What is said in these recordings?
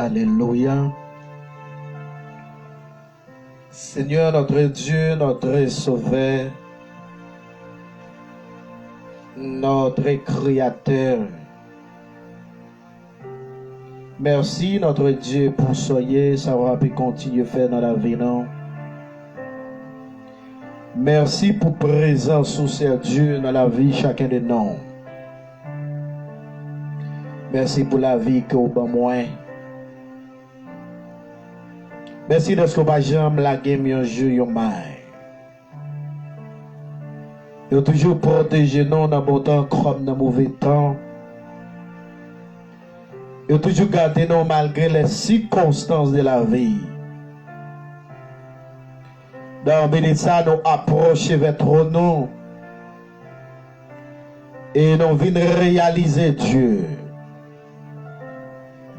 Alléluia. Seigneur notre Dieu, notre Sauveur, notre Créateur. Merci notre Dieu pour soyez, savoir puis continuer à faire dans la vie, non? Merci pour présence sous ces Dieu dans la vie chacun de nous. Merci pour la vie que vous avez moins. Merci de ce que vous jamais la game un jour yon mai. Vous toujours protégé nous dans bon temps comme dans mauvais temps. Vous toujours gardé nous malgré les circonstances de la vie. Dans ça nous approcher vers nous et nous venons réaliser Dieu.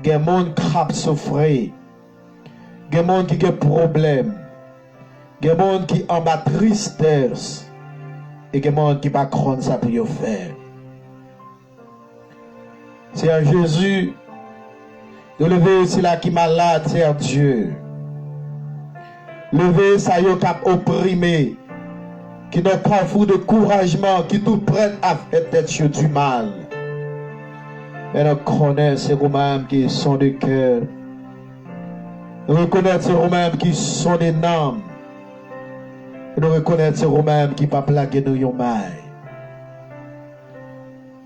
Il y a des gens qui souffrent. Il y a des gens qui ont des problèmes. Il y a des gens qui ont de tristesse. Et il y a des gens qui ne peuvent pas ça pour faire. C'est à Jésus de lever celui qui est malade, c'est à Dieu. Lever ça qui est opprimé, qui n'a pas fou de couragement, qui tout prête à faire tête du mal. Et nous connaissons vous-même qui sont de cœur. Nous reconnaissons vous-même qui sont des âmes. Et nous reconnaissons vous-même qui ne pas plaguer nous yon maille.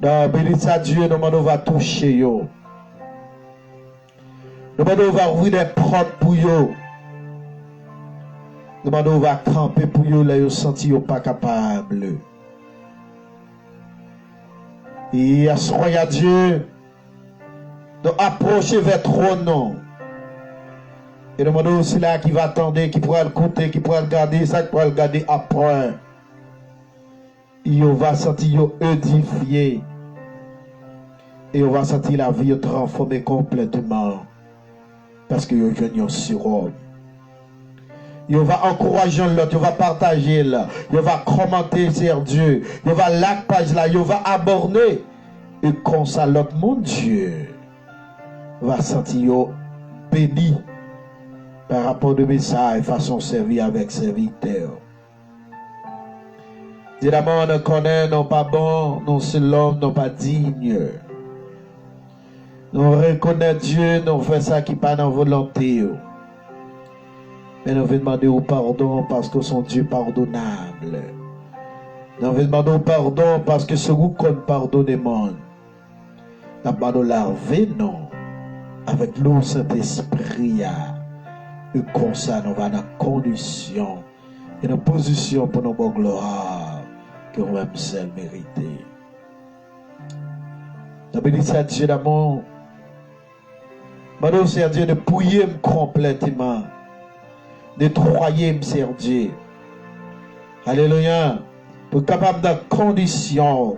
Dans bénisse à Dieu, nous va toucher yo. Nous va ouvrir des portes pour yo. Nous va camper pour yo là yo senti yo pas capable. Et à Dieu de approcher vers trop non. Et demandez aussi là qui va attendre, qui pourra le côté, qui pourra le garder, ça qui pourra le garder après. Il va sentir édifié. Et on va sentir la vie transformée complètement. Parce que vous êtes sur homme. Il va encourager l'autre, il va partager là, il va commenter sur Dieu, il va la page là, il va aborder. Et comme ça, l'autre, mon Dieu, va sentir béni par rapport au message, façon servir avec serviteur. Évidemment, on connaît, non pas bon, non c'est l'homme, non pas digne. Nous reconnaissons Dieu, nous faisons ça qui n'est pas dans la volonté. Mais nous voulons demander au pardon parce que son Dieu pardonnable. Nous voulons demander au pardon parce que ce goût qu'on pardonne le monde. Nous demandons laver non avec l'eau Saint-Esprit. Et comme ça, nous allons dans la condition et dans la position pour nos bonnes gloires que nous même seul mériter. Nous bénissons Dieu d'amour. Nous c'est Dieu de pouiller complètement. Nettoyer, Seigneur Dieu. Alléluia. Pour capable de condition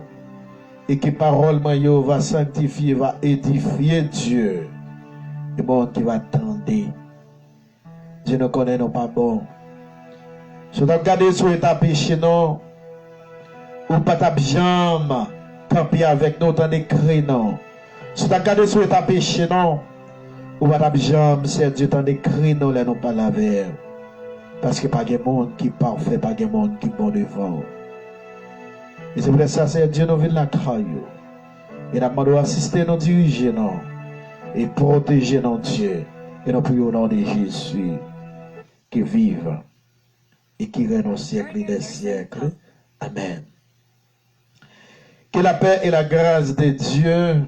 et que parole va sanctifier, va édifier Dieu. Et bon qui va attendre. Dieu ne connaît non pas bon. Si vous regardez sur l'état péché, non, ou pas ta jambe, camper avec nous, t'en écrit, non. Si vous regardez sur l'état péché, non, ou pas ta jambe, c'est Dieu t'en écrit, non, là, non pas la verre. Parce que pas de monde qui est parfait, pas de monde qui est bon devant. Et c'est pour ça, c'est Dieu nous vient la caillou. Et nous devons assister, nous diriger, non, et protéger nos Dieu. Et nous prions au nom de Jésus qui vive et qui règne au siècle des siècles. Amen. Que la paix et la grâce de Dieu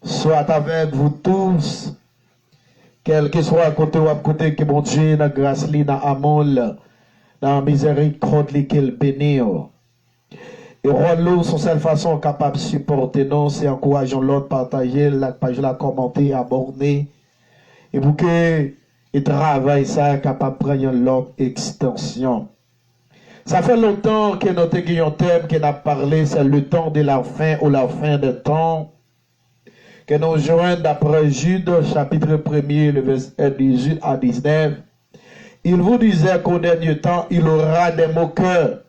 soient avec vous tous, quel que soit à côté ou à côté, que mon Dieu, la grâce, la amour, la miséricorde, qu'il bénit. Et rôle sur cette façon capable de supporter nous, c'est encourageons l'autre, partager la page, la commenter, aborder. Et pour que le travail ça capable de prendre l'autre extension. Ça fait longtemps que notre thème qui a parlé, c'est le temps de la fin ou la fin des temps. Que nous joignons d'après Jude, chapitre 1er, le verset 18 à 19. Il vous disait qu'au dernier temps, il aura des moqueurs,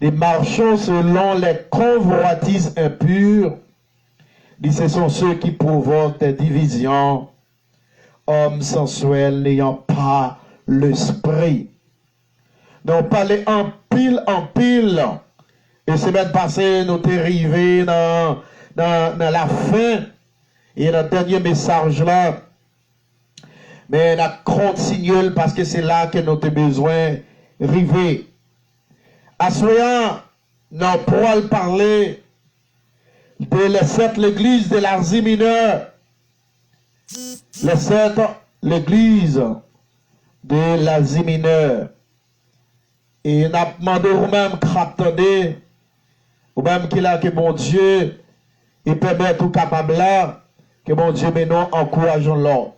des marchands selon les convoitises impures. Ce sont ceux qui provoquent des divisions homme sensuel n'ayant pas l'esprit. Nous parlons en pile. Et semaine passée, nous sommes arrivés dans la fin. Et dans le dernier message là. Mais on a continué parce que c'est là que nous avons besoin d'arriver. À ce moment, nous pourrons parler de les 7 l'église de l'Asie mineure. Les 7 l'église de l'Asie mineure. Et nous avons demandé au même craptonné, au même qu'il a que mon Dieu, il permet tout capable là, que mon Dieu, mais nous encourageons-le.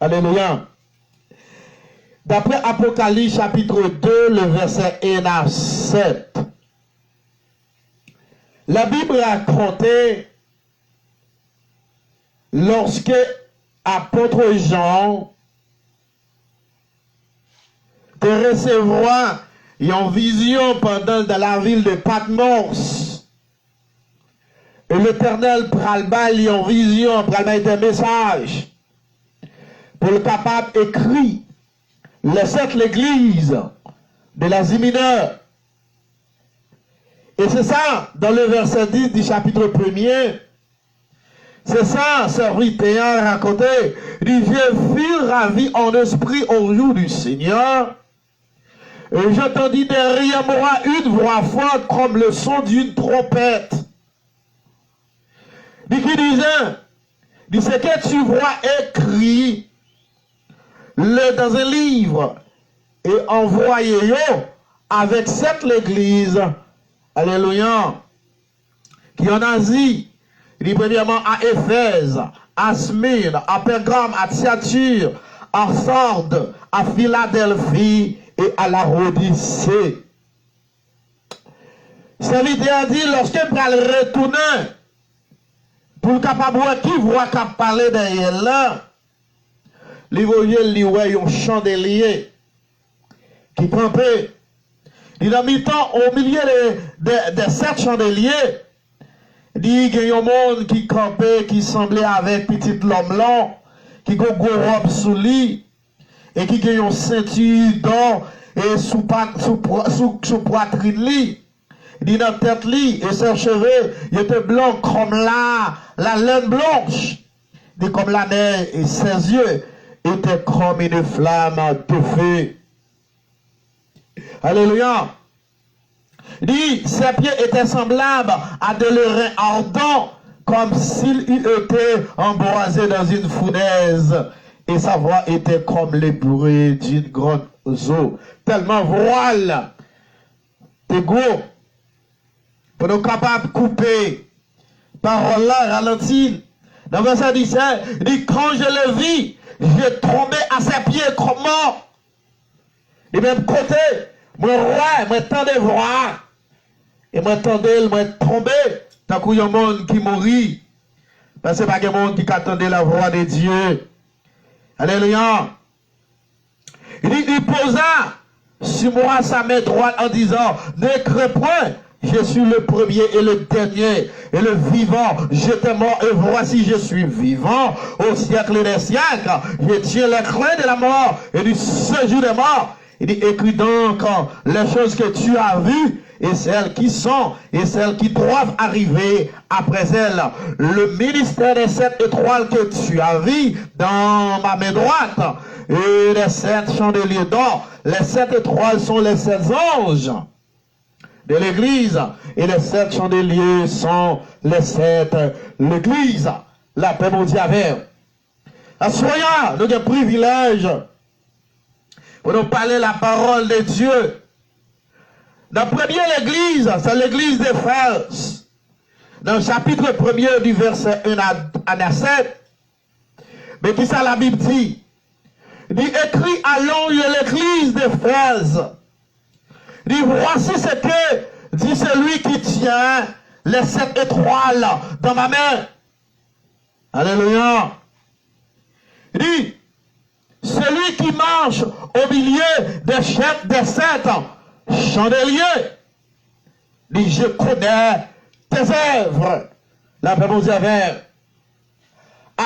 Alléluia. D'après Apocalypse chapitre 2, le verset 1 à 7, la Bible racontait lorsque apôtre Jean te recevoir une vision pendant dans la ville de Patmos. Et l'Éternel pralba une vision, pralba un message pour le capable écrit les 7 l'église de l'Asie mineure. Et c'est ça, dans le verset 10 du chapitre 1er, c'est ça, serviteur raconté. Il dit, je fus ravi en esprit au jour du Seigneur. Et j'entendis derrière moi une voix forte comme le son d'une trompette. Dit qui disait, ce que tu vois écrit dans un livre et envoyé avec 7 l'église, alléluia, qui en Asie, il dit premièrement à Éphèse, à Smyrne, à Pergame, à Thyatire, à Sardes, à Philadelphie et à la Odyssée. Serviteur dit, lorsque vous allez retourner, pour le capable qui voit qu'à parler derrière là, les voyez, les voyez un chandelier qui campait. Il a mis temps au milieu de 7 chandeliers. Il y a un monde qui campait, qui semblait avec petit l'homme long, qui a une robe sous lui, et qui a une ceinture d'or et sous poitrine lui. Il dans la tête lui, et ses cheveux, il était blanc comme la laine blanche. Il comme la neige, et ses yeux étaient comme une flamme de feu. Alléluia. Il dit, ses pieds étaient semblables à de l'airain ardent, comme s'il eût été embrasé dans une fournaise. Et sa voix était comme le bruit d'une grande eau. Tellement voile, t'es gros, pour nous capables de couper. Parole là, ralentit. Dans le verset 17, il dit, quand je le vis, j'ai tombé à ses pieds comme mort. Du même côté, moi, roi, moi, tendais voir. Et moi, tendais, moi, tombé. Tant qu'il y a un monde qui mourit. Parce que c'est pas un monde qui attendait la voix de Dieu. Alléluia. Il dit, il posa sur moi sa main droite en disant, ne crains point. Je suis le premier et le dernier et le vivant. J'étais mort et voici je suis vivant au siècle des siècles. Je tiens les clés de la mort et du séjour des morts. Il dit, écris donc les choses que tu as vues et celles qui sont et celles qui doivent arriver après elles. Le ministère des 7 étoiles que tu as vu dans ma main droite et les 7 chandeliers d'or. Les 7 étoiles sont les 7 anges de l'église et les 7 chandeliers sont les 7 l'église. La paix mon Dieu avec. Soyons, nous avons privilège pour nous parler la parole de Dieu. La première église, c'est l'église d'Éphèse. Dans le chapitre 1er du verset 1 à 7. Mais qui ça la Bible dit? Il dit, écrit à l'église d'Éphèse. Il dit, voici ce que dit celui qui tient les 7 étoiles dans ma main. Alléluia. Il dit, celui qui marche au milieu des 7 chandeliers. Il dit, je connais tes œuvres. La paix vous avait.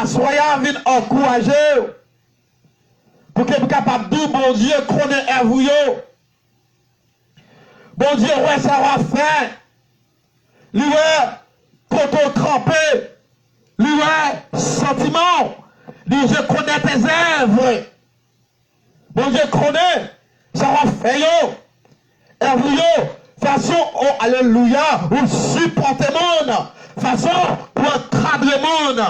Assoya vient encourager pour que vous capable de dire, bon Dieu, connaît à vous. Bon Dieu, ouais, ça va faire. Lui, quand on trempé, lui, sentiment. Lui, je connais tes œuvres. Bon Dieu, connaît, ça va faire, yo. Et vous, façon, oh, alléluia, vous supportez le monde. Façon, pour encadrer le monde.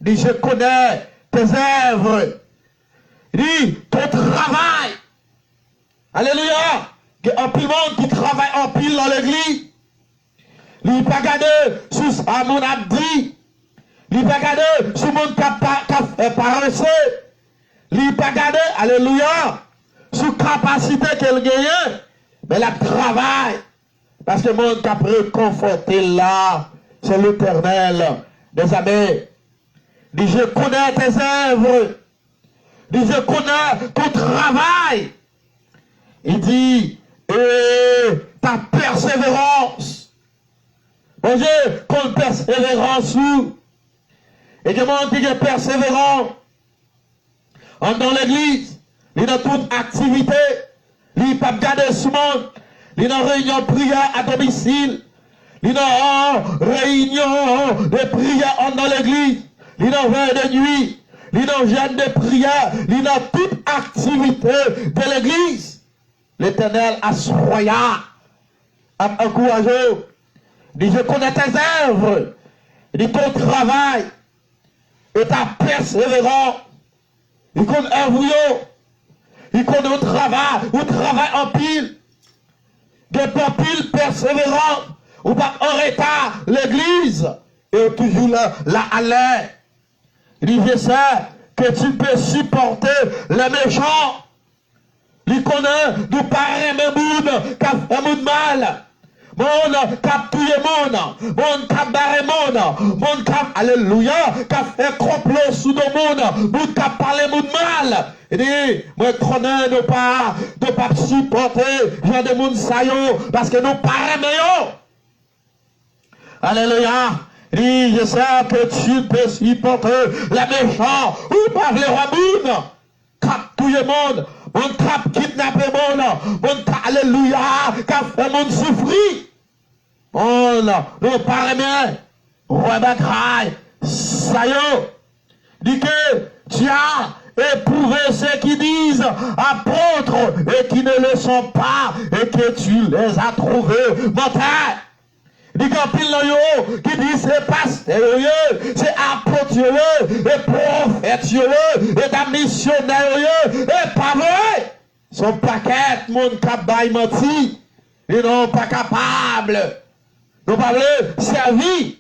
Dit, je connais tes œuvres. Dit, ton travail. Alléluia. Il y a un pile monde qui travaille en pile dans l'église. Il n'est pas gardé sous ce mon a dit. Il n'est pas gardé sous mon fait paresseux. Il n'est pas gardé, alléluia, sous capacité qu'elle gagne. Mais elle travaille. Parce que le monde qui a réconforté là, c'est l'Éternel des amis. Dit, je connais tes œuvres. Dit, je connais ton travail. Il dit, ta persévérance. Bon Dieu, qu'on persévérance où? Et que monde qui est persévérant dans l'église, il est dans toute activité, il n'est pas gardé ce monde, il est dans réunion de prière à domicile, il est dans réunion de prière dans l'église, il est dans veille de nuit, il est dans jeûne de prière, il est dans toute activité de l'église. L'Éternel a soya, a encouragé. Il dit, je connais tes œuvres. Il dit, ton travail et ta persévérance. Il connaît œuvre. Il connaît au travail en pile. Des pile persévérant. Ou pas en retard l'église. Et toujours là à l'air. Il dit, je sais que tu peux supporter les méchants. Il connaît, nous paraît même monde qui a fait monde mal. Monde qui a tué monde qui a barré monde qui a, alléluia, qui a fait complot sous le monde qui a parlé monde mal. Il dit, moi je connais de pas supporter genre de monde saillot parce que nous paraît meilleur. Alléluia. Il dit, je sais que tu peux supporter les méchants ou pas les rois qui a tué monde. Mon cap kidnappé mon cap, alléluia, cap fait mon souffrir. On nous parle bien, roi bagaille, ça y est, dit que tu as éprouvé ceux qui disent apôtres et qui ne le sont pas et que tu les as trouvés mortels. Dit qu'en pile qui dit c'est pasteur, c'est apôtre, et prophète, et ta missionnaire, et pas vrai. Son paquet, mon cabaye menti, ils n'ont pas capable. Nous parlons servir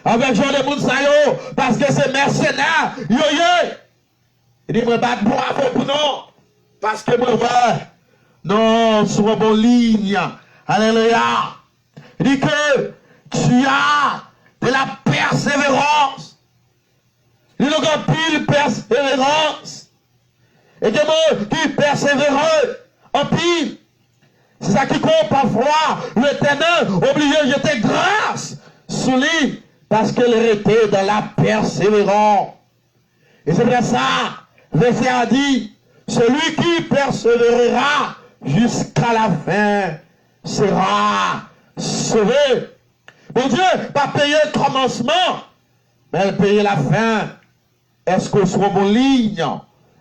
avec Jean de Mounsayo, parce que c'est mercenaire, il dit, moi, pas bravo pour non, parce que moi, non, sur une bonne ligne. Alléluia. Il dit que tu as de la persévérance. Il y a une pile persévérance. Et des mots qui persévèrent en pile. C'est ça qui compte parfois. L'Éternel obligé de jeter grâce sur lui parce qu'elle était dans la persévérance. Et c'est vrai ça. Verset a dit, celui qui persévérera jusqu'à la fin sera sauvé. Bon Dieu, pas payer le commencement, mais elle paye la fin. Est-ce qu'on sera en ligne?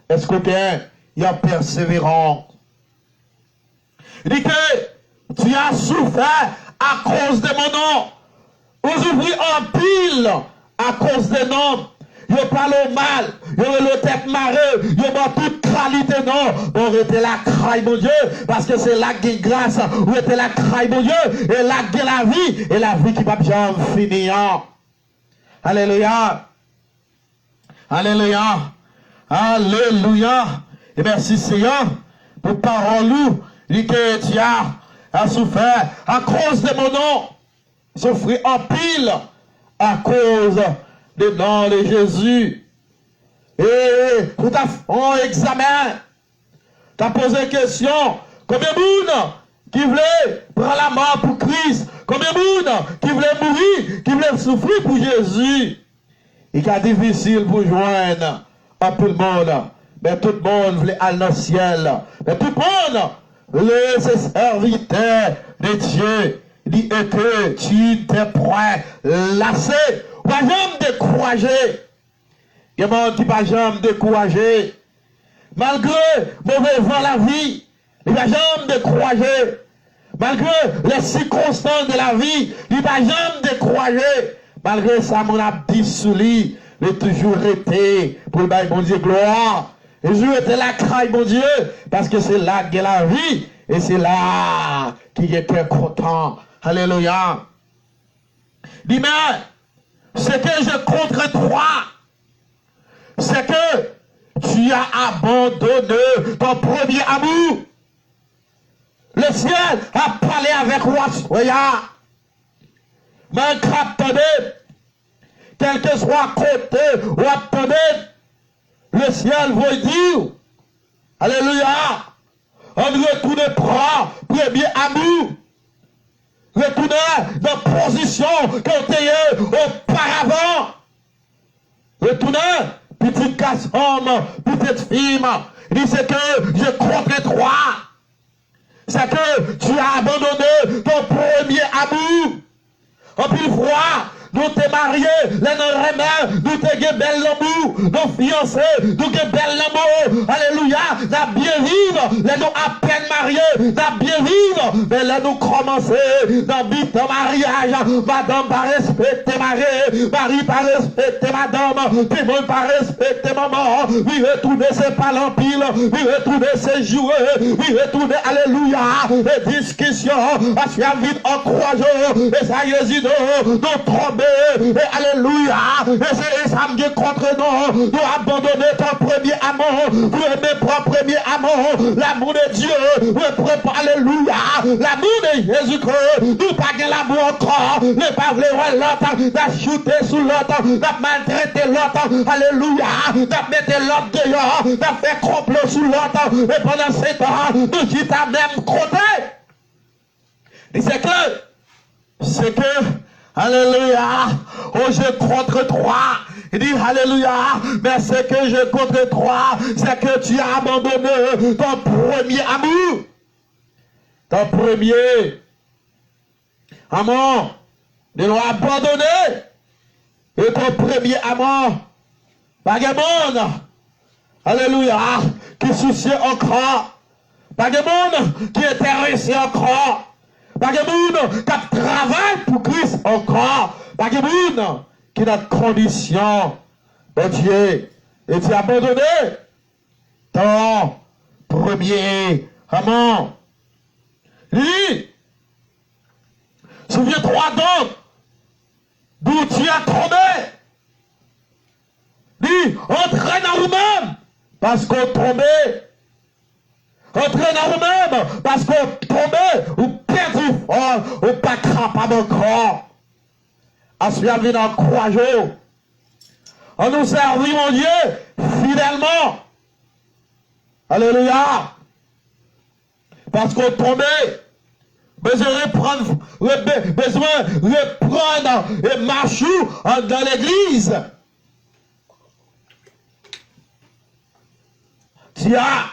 Est-ce qu'il y a persévérance? Il dit que tu as souffert à cause de mon nom. Vous ouvrez en pile à cause de nom. Yo parle mal, yo le tête marée, yo dans toute qualité non. Bon, était la craille mon Dieu, parce que c'est là qui grâce, ou était la craille mon Dieu, et là qui la vie, et la vie qui va jamais finir. Alléluia. Alléluia. Alléluia. Et merci Seigneur pour parole dit que tu as souffert à cause de mon nom. Souffrir en pile à cause du nom de Jésus. Et pour ta fait examen, tu as posé question, combien de monde qui voulait prendre la mort pour Christ? Combien de monde qui voulait mourir, qui voulait souffrir pour Jésus? Il est difficile pour joindre à tout le monde. Mais tout le monde voulait aller dans le ciel. Mais tout le monde voulait se serviteur de Dieu. Il dit que tu t'es prêt, lassé. Pas jamais découragé. Il y a des gens qui pas jamais découragé. Malgré mauvais vent la vie, il pas jamais découragé. Malgré les circonstances de la vie, il pas jamais découragé. Malgré ça, mon a dit sous lui, il a toujours été pour le bail, mon Dieu, gloire. Il a toujours été la crainte, mon Dieu, parce que c'est là qu'il y a la vie, et c'est là qu'il était content. Alléluia. Dis, mais, ce que je contre toi, c'est que tu as abandonné ton premier amour. Le ciel a parlé avec moi, soya. Mais attendez, quel que soit côté ou attendez, le ciel veut dire, alléluia, on retourne prendre premier amour, retourner dans la position qu'on était auparavant, retourner, petite garçon, petite fille, il dit c'est que je contre toi, c'est que tu as abandonné ton premier amour. En plus fois, nous t'es mariés, les non-remèdes, nous t'es belle l'amour, nos fiancés, nous t'es belle l'amour, alléluia, n'a bien vivre, les nous à peine mariés, n'a bien vivre, mais là nous commencer, dans vite mariage, madame pas respecter mari pas respecter madame, tout le monde pas respecter maman, oui retourner ses palempilles, oui retourner ses jouets, oui retourner, alléluia, les discussions, parce qu'il y a vite en 3 jours, et ça y est, nous tomber, et alléluia, et c'est ça me dit contre nous, nous abandonner ton premier amour, nous aimer ton premier amour, l'amour de Dieu, nous préparer, alléluia, l'amour de Jésus-Christ, nous pas l'amour encore, ne pas vouloir l'autre, d'ajouter sous l'autre, de maltraiter l'autre, alléluia, de mettre l'autre dehors, de faire complot sous l'autre, et pendant ce temps, nous quittons à même côté. Et c'est que, alléluia, oh je contre toi. Il dit, alléluia, mais ce que je contre toi, c'est que tu as abandonné ton premier amour. Ton premier amour. De l'ont abandonné. Et ton premier amour. Pas de monde. Alléluia, qui soucie encore. Pas de monde qui est intéressé encore. Pas de monde qui travaille pour Christ encore. Pas de monde qui est dans condition de Dieu. Et tu as abandonné ton premier amour. Lui, souviens-toi donc d'où tu as tombé. Lui, entraîne en nous-mêmes parce qu'on tombait. Entraîne en nous-mêmes parce qu'on tombait ou perdu fort ou pas capable encore. Ensuite, on vient dans 3 jours. On nous servit, mon Dieu, fidèlement. Alléluia. Parce qu'on tombait. Besoin de reprendre et marcher dans l'église. Tu as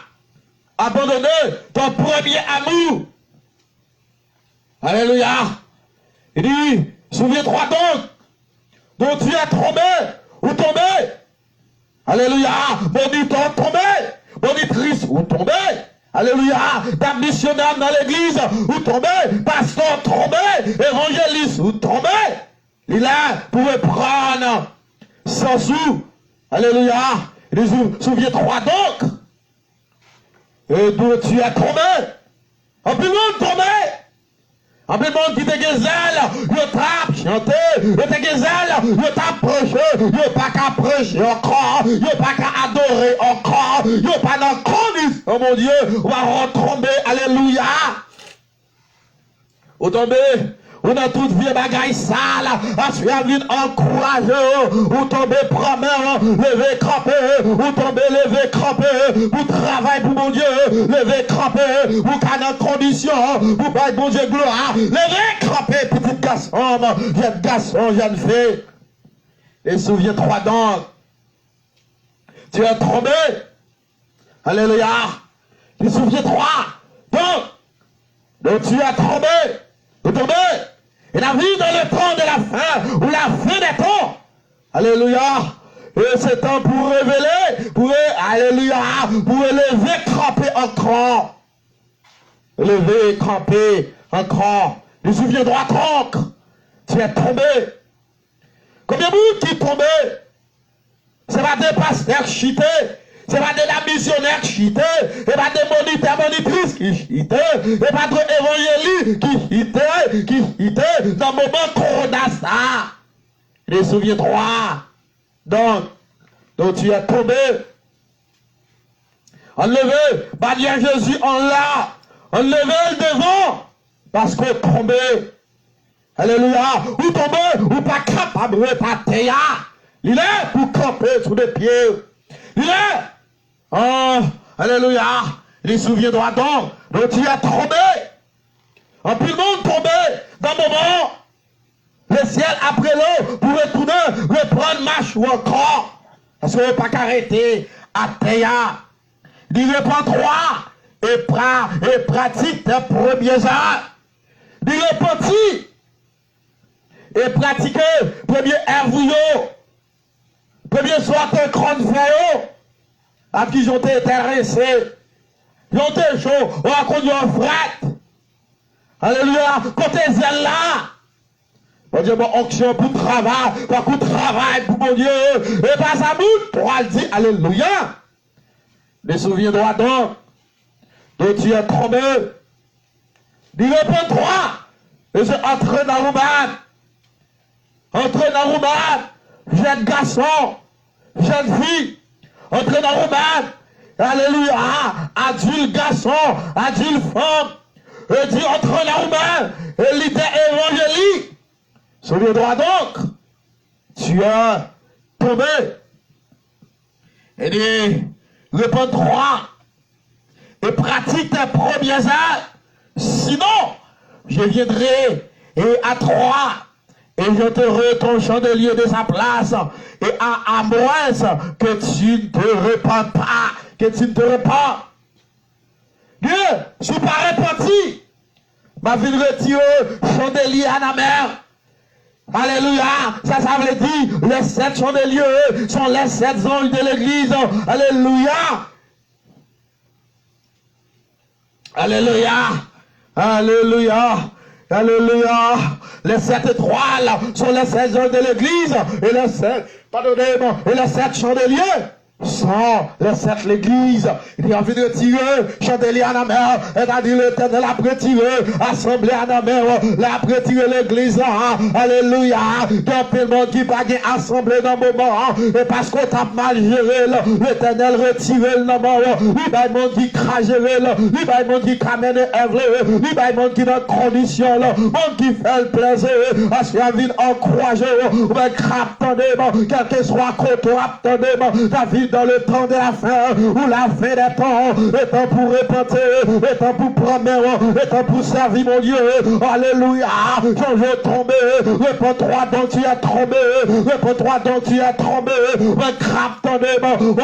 abandonné ton premier amour. Alléluia. Il dit, souviens-toi donc, dont tu es tombé, ou tombé. Alléluia. Bon dit tombé, bon dit triste, ou tombé. Alléluia, d'un missionnaire dans l'église, ou tombé, pasteur tombé, évangéliste, ou tombé. Il a pouvait prendre 100 sous. Alléluia. Il dit, souviens-toi donc. Et d'où tu es tombé. En plus, monde tombé. En plus, monde qui te gazelle, il tape chanter, il te gazelle, il tape prêcher, il pas qu'à prêcher encore, il pas qu'à adorer encore, il pas dans condition, oh mon Dieu, on va retomber, alléluia. Ou tomber, on a toute vie bagaille sale, ensuite on vient encourager, ou tomber promet, lever camper, ou tomber lever camper, ou travailler pour mon Dieu, lever camper, ou qu'à dans condition, ou pas bon Dieu gloire, lever camper, petit garçon, jeune fille. Et souviens-toi donc, tu as tombé. Alléluia. Et souviens-toi donc tu as tombé. Et la vie dans le temps de la fin, ou la fin des temps. Alléluia. Et c'est temps pour révéler, alléluia, pour élever, camper encore. Élever, camper encore. Et souviens-toi donc, tu es tombé. Combien de monde qui est tombé? C'est pas des pasteurs chités, c'est pas de la missionnaire chité, c'est pas des moniteurs, monitrices qui chité, c'est pas de évangélistes qui chité, dans le moment qu'on a ça. Et souviens-toi, donc tu es tombé. Enlevé, bah dire Jésus en là, enlevé le devant, parce qu'on est tombé. Alléluia, ou tombé, ou pas capable de partir. Il est pour camper sous les pieds. Il est. Oh, alléluia. Il souviendra donc tu es tombé. En plus le monde tombé dans le moment. Le ciel après l'eau pour retourner, reprendre marche ou encore. Parce qu'on ne peut pas arrêter à terre. Il reprend trois et pratique tes premiers actes. Il repentit et pratiquer premier hervouillot. Premier soir, t'es grande frère, à qui j'ont été intéressés. Ils ont été chauds, on a connu un fret. Alléluia, côté zèle là. On dit, bon, onction pour travail, pas pour travail pour mon Dieu. Et pas ça bout, pour aller dire, alléluia. Mais souviens-toi donc tu es tombé. Il répond toi. Et c'est entré dans l'oumane. Entré dans l'oumane. Jeune garçon, jeune fille, entré dans l'oumane. Alléluia, adulte garçon, adulte femme. Et dit, entré dans l'oumane. Et l'idée évangélique. Souviens-toi donc, tu as tombé. Et dit, réponds-toi et pratique tes premiers actes. Sinon, je viendrai et à toi et je te ton chandelier de sa place et à moins que tu ne te répandes pas, que tu ne te répands. Dieu, je ne suis pas repenti. Ma vie retire chandelier à la mer. Alléluia, ça veut dire les 7 chandeliers sont les 7 anges de l'église. Alléluia. Alléluia. Alléluia. Alléluia. Les 7 étoiles sont les 7 anges de l'église. Et les 7, pardonnez-moi, et les 7 chandeliers sont les 7 l'église. Il a envie de tirer chandelier à la mer. Et a dit l'Éternel a retiré, assemblée à la mer, l'a retiré l'église. Alléluia. Quand le monde qui pas assemblé dans le moment, et parce qu'on t'a mal géré, l'Éternel retiré le nom. Il y a le monde qui crache géré, il y a le monde qui camène œuvre, il y a le monde qui dans condition, le monde qui fait le plaisir, parce qu'il y a une encouragé, ou bien attendez, quel que soit côté, attendez, ta vie dans le temps de la fin, ou la fin des temps, et temps pour répéter, et temps pour prendre, et temps pour servir mon Dieu. Alléluia. Quand je tombé, réponds-toi donc tu es tombé, réponds-toi donc tu es tombé,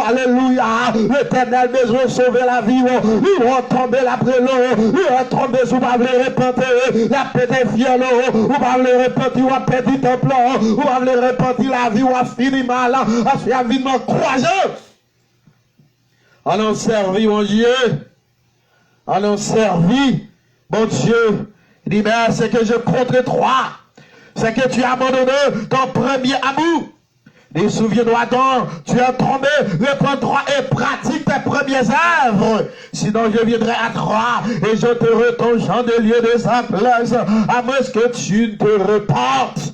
alléluia. L'Éternel besoin sauver la vie, il va tomber l'après l'eau, il va tomber sous ma vie répéter, la pété fière l'eau, ou va le répéter, ou va perdre ton plan, ou va le répéter la vie, ou va finir mal, parce qu'il y a vie de croisé. Allons servir mon Dieu. Allons servir mon Dieu. Il dit, mais c'est que je contre toi. C'est que tu as abandonné ton premier amour. Et souviens-toi donc, tu es tombé, réponds-toi et pratique tes premières œuvres. Sinon je viendrai à toi et je te retourne chandelier de sa place, à moins que tu ne te repentes.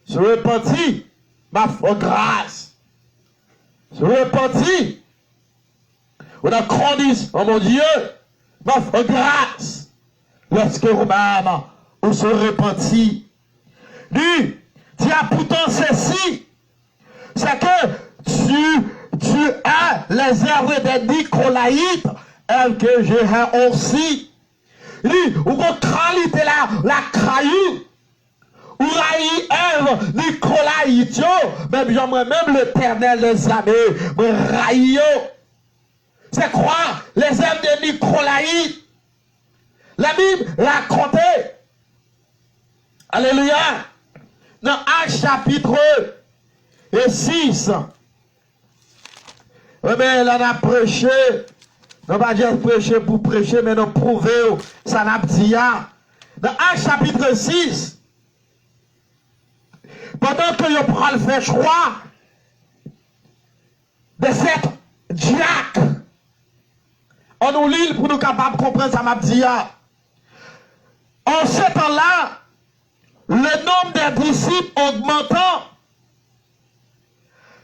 Je repentis, ma foi grâce. Je repentis. On a grandi, oh mon Dieu, ma foi grâce. Lorsque vous-même, on se repentit. Dis, tu as pourtant ceci. C'est que tu as les œuvres des Nicolaïtes, elles que j'ai aussi. Dis, ou qu'on qualité la craïe, ou la œuvre Nicolaïte, même l'Éternel des armées, me raille. C'est quoi les œuvres de Nicolaïte? La Bible racontait. Alléluia. Dans Actes chapitre 6. Mais là, on a prêché. On va dire prêcher pour prêcher, mais nous prouver ça n'a pas dit. Dans Actes chapitre 6, pendant que je prends le fait choix de cette diacre, on nous lit pour nous capables de comprendre ça m'a dit. En ce temps-là, le nombre des disciples augmentant,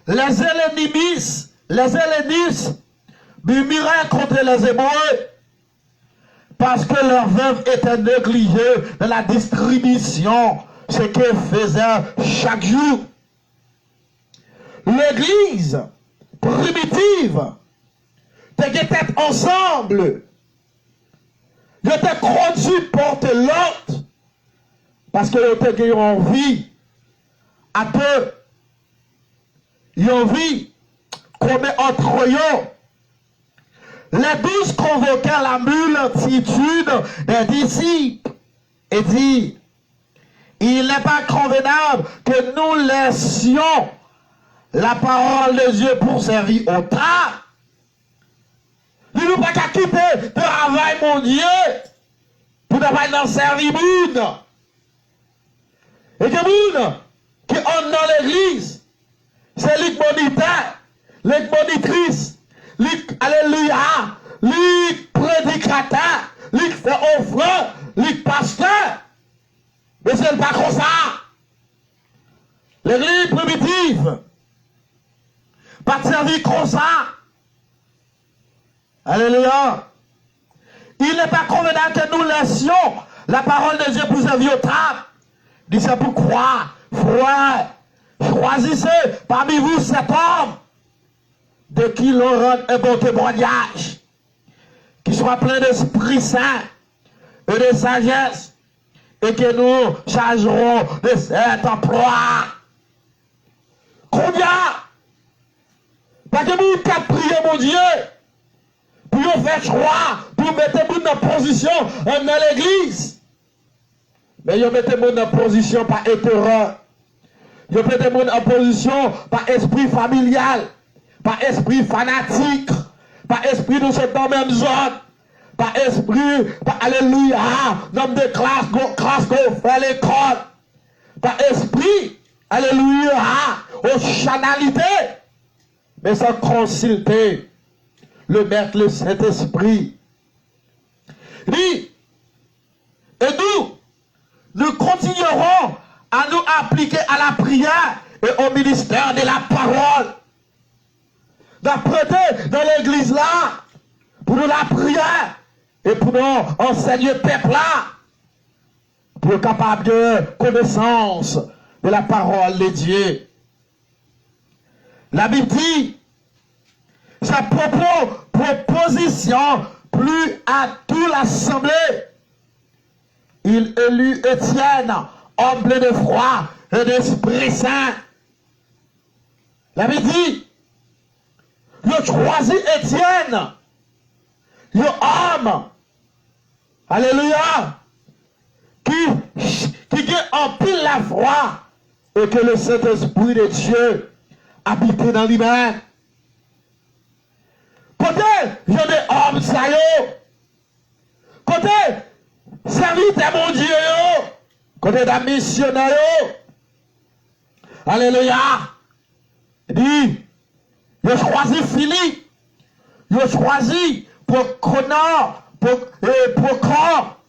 les hellénistes murmuraient contre les Hébreux parce que leurs veuves étaient négligées dans la distribution, ce qu'ils faisaient chaque jour. L'église primitive était ensemble. Ils étaient conduits porter l'autre parce qu'ils étaient envie à peu. Ils ont envie qu'on met entre eux. Les 12 convoquaient la multitude des disciples et dit, il n'est pas convenable que nous laissions la parole de Dieu pour servir au temps. Nous ne pouvons pas quitter le travail, mon Dieu, pour travailler dans le service. Et que moun qui ont dans l'église, c'est les moniteurs, les monitrices, les alléluia, les prédicateurs, les fait offrant, les pasteurs. Mais c'est pas comme ça. L'église primitive, pas servir comme ça. Alléluia. Il n'est pas convenable que nous laissions la parole de Dieu pour servir au table. Dit c'est pourquoi, frère, choisissez parmi vous cet homme de qui l'on rend un bon témoignage, qui soit plein d'Esprit Saint et de sagesse, et que nous chargerons de cet emploi. Combien? Parce que nous avons prié, mon Dieu, pour faire choix, pour mettre nous dans position dans l'église. Mais vous mettez nous en position par intérêt. Vous mettez nous en position par esprit familial, par esprit fanatique, par esprit de cette même zone, par esprit, par alléluia, nombre de classes qu'on fait à l'école, par esprit, alléluia, aux chanalités, mais sans consulter le Maître, le Saint-Esprit. Dit, et nous continuerons à nous appliquer à la prière et au ministère de la parole. D'apprêter dans l'église là, pour nous la prière et pour nous enseigner le peuple là, pour être capable de connaissance de la parole de Dieu. La Bible dit, sa propre proposition plus à toute l'assemblée. Il élut Étienne, homme plein de foi et d'Esprit Saint. La Bible dit, il a choisi Étienne, il homme, alléluia, qui a en pile la foi et que le Saint-Esprit de Dieu habite dans lui-même. Côté, je des hommes, ça y est. Côté, serviteur mon Dieu, côté d'un missionnaire, alléluia, dit, il a choisi Philippe, il a choisi Proconnor, Procor,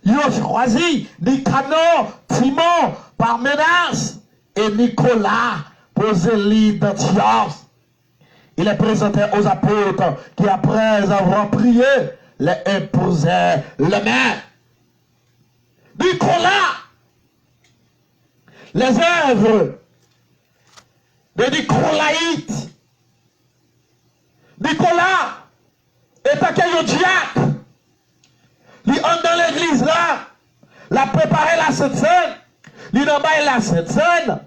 il a choisi Nicanor, Timon, Parménas et Nicolas pour Zélie d'Antioche. Il est présenté aux apôtres qui, après avoir prié, les imposaient les mains. Nicolas, les œuvres de Nicolaïte. Nicolas est un diacre. Il entre dans l'église là, l'a préparé la Sainte Seine, il n'a pas la Sainte Seine.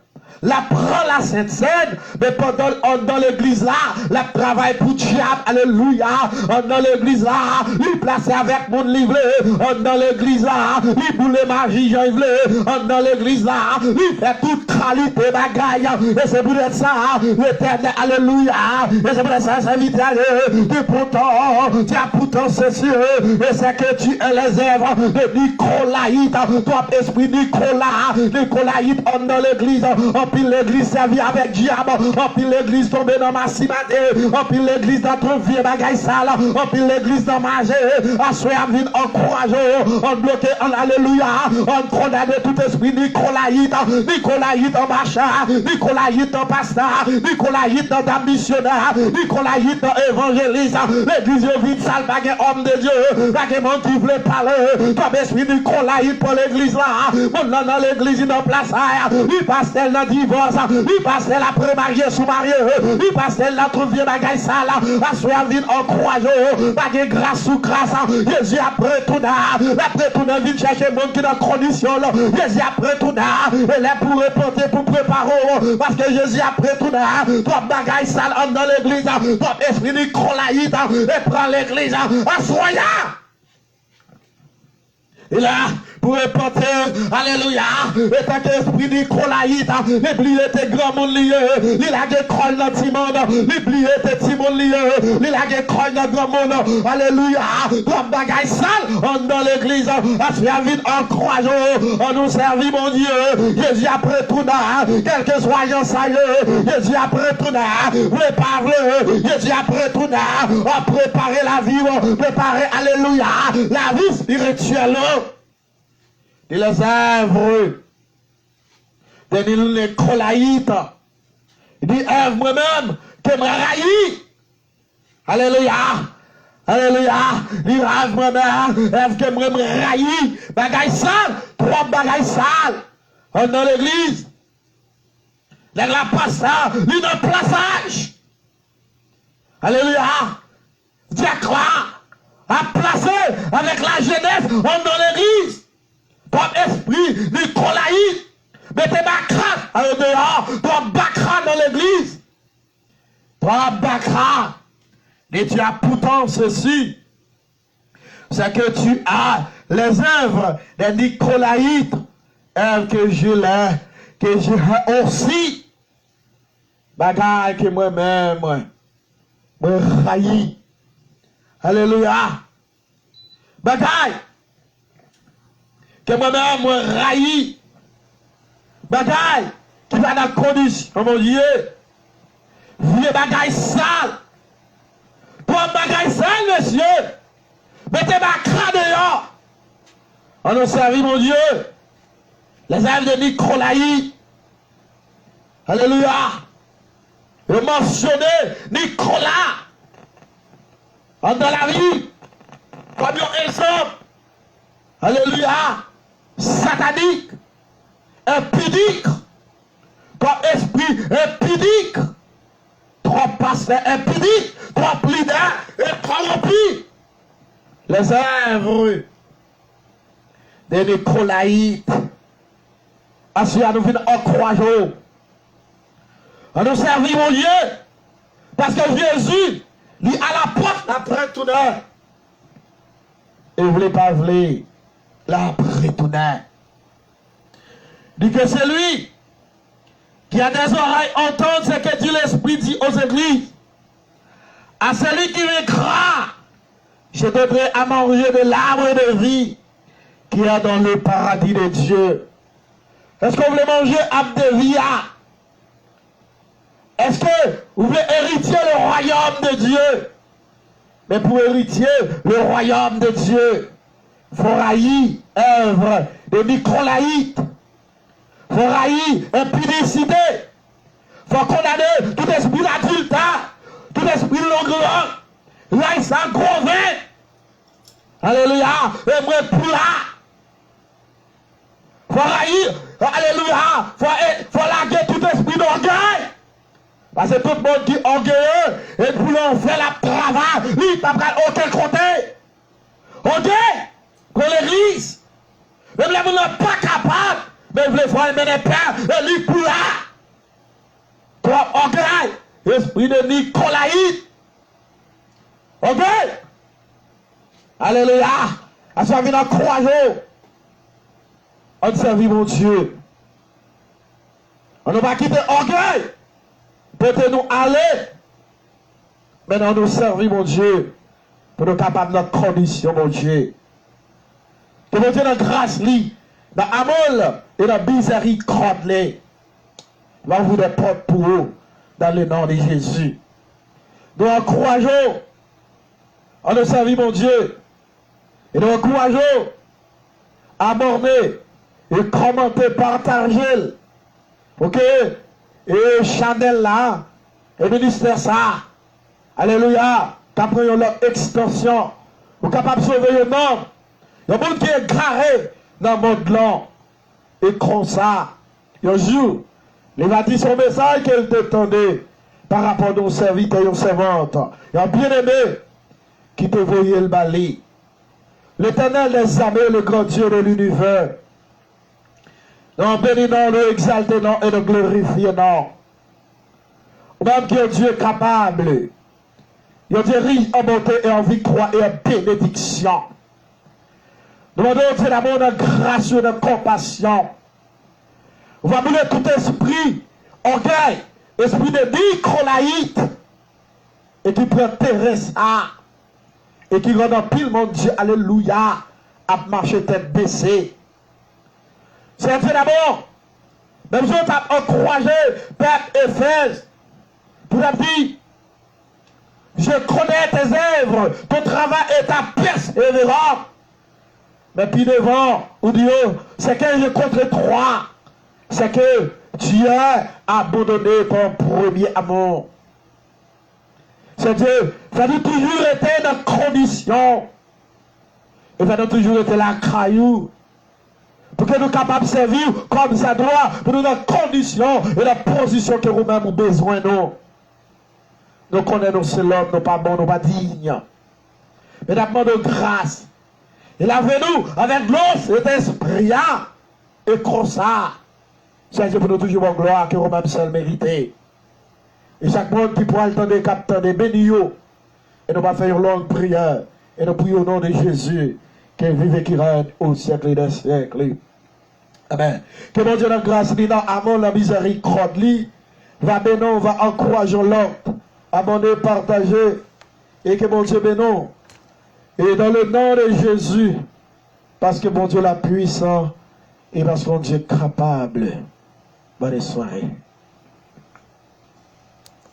La prend la Sainte Seine, mais pendant dans l'église là, la travail pour diable, alléluia, dans l'église là, il place avec mon livre, dans l'église là, il boule magie, j'en dans l'église là, il fait toute qualité bagaille, et c'est pour être ça, l'éternel, alléluia, et c'est pour être ça, ça vite aller, et pourtant, tu as pourtant ceci, et c'est que tu es les œuvres de Nicolaïte, toi, esprit Nicolaïte, dans l'église, puis l'église servie avec diable, puis l'église tombe dans ma cimade, puis l'église dans ton vieux bagaille sale, puis l'église dans ma gé, à soi à venir encourager, en bloqué, en alléluia, en condamné tout esprit Nicolaïte en machin, Nicolaïte en pasteur, Nicolaïte dans missionnaire, Nicolaïte dans évangéliste, l'église vide sale, baguette homme de Dieu, baguette mon qui voulait parler, toi esprit Nicolaïte pour l'église là, mon nom dans l'église dans place, il passe tel dans divorce, il passe tel après marié sous marié, il passe tel dans trouve vieux bagaille sale, à soi vide encourager, baguette grâce sous grâce, Jésus après tout là, vite chercher monde qui dans condition là, Jésus après tout là, et là pour reporter, pour préparer, parce que Jésus après tout là, toi bagaille sale dans l'église, toi esprit Nicolaïte, et prend l'église, à soya. Et là, pour reporter, alléluia, et tant qu'esprit Nicolaïte, l'église était grand monde lié, il a des croix dans Timon, l'église était Timon lié, il a des croix dans grand monde, alléluia, comme bagaille sale, dans l'église, à se faire vite en croisant, on nous servit mon Dieu, Jésus après tout là, quel que soit j'en saille, Jésus après tout là, préparez, Jésus après tout là, on préparer la vie, on préparer, alléluia, la vie spirituelle. Et les œuvres de Nicolaïte. Il dit, œuvre moi-même, que me raillit. Alléluia. Alléluia. Il dit, œuvre moi-même, œuvre que me raillit. Bagaille sale, trois bagailles sales. Dans l'église. Dans la pasteur, il dans le plaçage. Alléluia. Diacre à placer avec la jeunesse dans l'église. Ton esprit Nicolaïte, mettez ma crainte à dehors, ton bacra dans l'église. Ton bacra, et tu as pourtant ceci, c'est que tu as les œuvres des Nicolaïtes, œuvres que j'ai aussi, bagaille que moi-même, me raillis. Alléluia. Bagaille que moi-même moi raillis, bagaille qui va dans la condition, oh mon Dieu, vieux bagaille sale, pour bagaille sale, monsieur, mettez ma crâne dehors, on nous servit, mon Dieu, les œuvres de Nicolaïte, alléluia, le mentionner Nicolas, dans la vie, comme un exemple, alléluia, satanique, impudique, comme esprit impudique, trop pasteur impudique, trop leader et corrompu. Les œuvres de Nicolaïte, assis à nous venir encourager, à nous servir mon Dieu, parce que Jésus, lui à la porte, après tout l'heure, et vous voulez pas voulez. La prétournée. Dit que c'est lui qui a des oreilles entendre ce que dit l'Esprit dit aux églises. À celui qui vaincra, je donnerai à manger de l'arbre de vie qui est dans le paradis de Dieu. Est-ce que vous voulez manger arbre de vie? Est-ce que vous voulez hériter le royaume de Dieu? Mais pour hériter le royaume de Dieu, faut raillir œuvre de Nicolaïte, faut raillir impudicité, faut condamner tout esprit d'adultère, tout esprit de longueur, là il s'en gros vin. Alléluia, et moi pour là. Faut raillir, alléluia, faut larguer tout esprit d'orgueil. Parce que tout le monde qui est orgueilleux, et pour l'on fait la travail, il n'a pas aucun côté. Ok? Pour l'église. Même là, vous n'êtes pas capable Mais vous voulez voir un père, et pour là. Toi, orgueil, esprit de Nicolaïde. Orgueil. Alléluia. À ce moment-là, croyons. On servit mon Dieu. On ne va pas quitter orgueil. Peut-être nous aller. Maintenant, nous servir mon Dieu. Pour nous capables de notre condition, mon Dieu. Que mon Dieu, dans grâce, dans l'amour et dans la miséricorde, va vous des portes pour eux, dans le nom de Jésus. Nous encourageons, en nous servir, mon Dieu. Et nous encourageons à aborder et commenter, partager. Ok? Et Chanel là, et ministère ça. Alléluia. Qu'après leur extorsion, vous capable de sauver le monde. Il y a un monde qui est garé dans le monde là. Et comme ça, un jour, il va dire son message qu'elle t'attendait par rapport à nos serviteurs et nos servantes. Il y a un bien-aimé qui te voyait le balai. L'Éternel des armées, le grand Dieu de l'univers. Nous bénissons, nous exaltons et nous glorifions. Même qui est Dieu capable. Il est riche en bonté et en victoire et en bénédiction. Nous demandons Dieu d'amour, de grâce et de compassion. On va brûler tout esprit, orgueil, esprit de Nicolaïte, et qui prend Teresa, et qui rend en pile mon Dieu, alléluia, à marcher tête baissée. C'est Dieu d'abord. Même si on a encouragé Peuple Éphèse, pour la dire, je connais tes œuvres, ton travail est ta persévérance. Mais puis devant, ou Dieu, c'est que je contre toi. C'est que Dieu a abandonné ton premier amour. C'est Dieu, ça a toujours été dans condition. Et ça a toujours été la caillou. Pour que nous soyons capables de servir comme ça doit, pour nous dans condition et la position que nous-mêmes avons besoin. Nous connaissons c'est l'homme, nous pas bon, nous pas dignes. Mais nous demandons grâce. Et lavez-nous avec l'eau et l'esprit. Et comme ça, c'est pour nous toujours en gloire que nous-mêmes seuls mérités. Et chaque monde qui pourra attendre, capter, bénir. Et nous va faire une longue prière. Et nous prions au nom de Jésus, qui vive et qui règne au siècle des siècles. Amen. Que mon Dieu, la grâce, dans l'amour, la miséricorde, va bénir, va encourager l'autre, abonner, partager. Et que mon Dieu bénisse. Et dans le nom de Jésus, parce que mon Dieu est puissant, et parce que mon Dieu est capable. Bonne soirée.